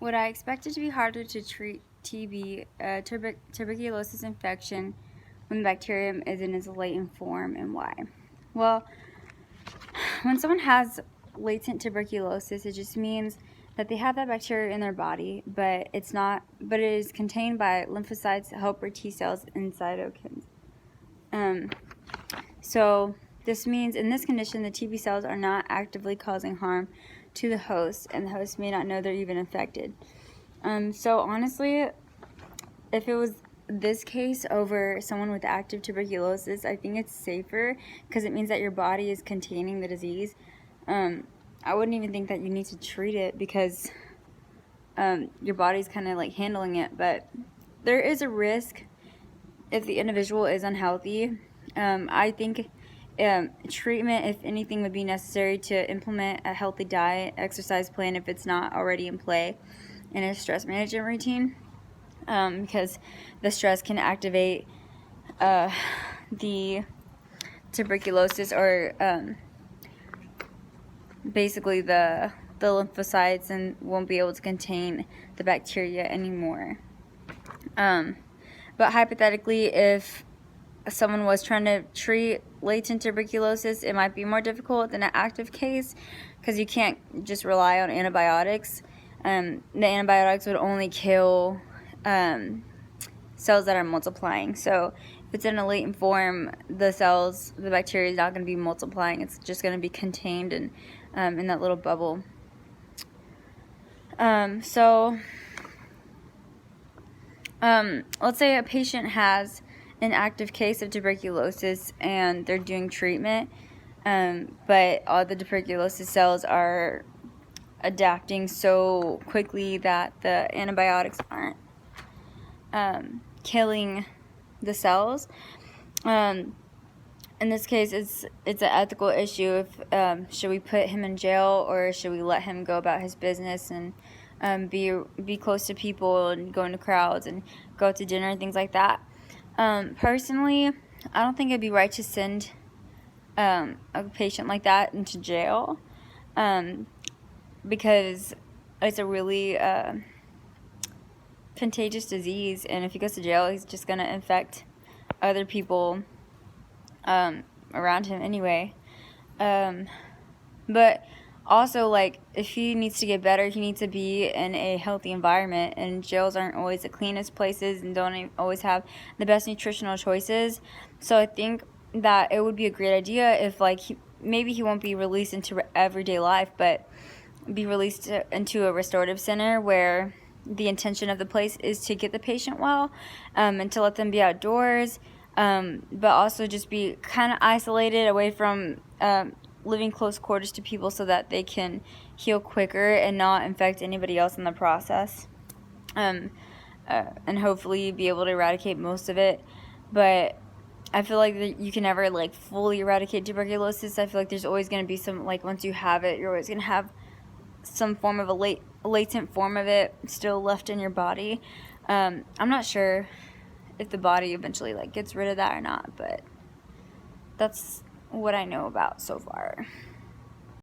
Would I expect it to be harder to treat TB, tuberculosis infection, when the bacterium is in its latent form, and why? Well, when someone has latent tuberculosis, it just means that they have that bacteria in their body, but it is contained by lymphocytes, helper T cells, and cytokines. So this means in this condition, the TB cells are not actively causing harm to the host, and the host may not know they're even infected. So honestly, if it was this case over someone with active tuberculosis, I think it's safer because it means that your body is containing the disease. I wouldn't even think that you need to treat it because your body's kind of like handling it, but there is a risk if the individual is unhealthy. I think treatment, if anything, would be necessary to implement a healthy diet, exercise plan if it's not already in play, and a stress management routine, because the stress can activate the tuberculosis, or basically the lymphocytes, and won't be able to contain the bacteria anymore. But hypothetically, if someone was trying to treat latent tuberculosis, it might be more difficult than an active case because you can't just rely on antibiotics. The antibiotics would only kill cells that are multiplying. So if it's in a latent form, the bacteria is not going to be multiplying. It's just going to be contained in that little bubble. Let's say a patient has an active case of tuberculosis and they're doing treatment, but all the tuberculosis cells are adapting so quickly that the antibiotics aren't killing the cells. In this case, it's an ethical issue. If should we put him in jail, or should we let him go about his business and be close to people and go into crowds and go to dinner and things like that? Personally, I don't think it'd be right to send a patient like that into jail, because it's a really contagious disease, and if he goes to jail, he's just going to infect other people around him anyway. But also, like, if he needs to get better, he needs to be in a healthy environment, and jails aren't always the cleanest places and don't always have the best nutritional choices. So I think that it would be a great idea if, like, maybe he won't be released into everyday life, but be released into a restorative center where the intention of the place is to get the patient well, and to let them be outdoors, but also just be kind of isolated away from living close quarters to people, so that they can heal quicker and not infect anybody else in the process, and hopefully be able to eradicate most of it. But I feel like you can never, like, fully eradicate tuberculosis. I feel like there's always going to be some, like, once you have it, you're always going to have some form of a latent form of it still left in your body. I'm not sure if the body eventually, like, gets rid of that or not, but that's what I know about so far.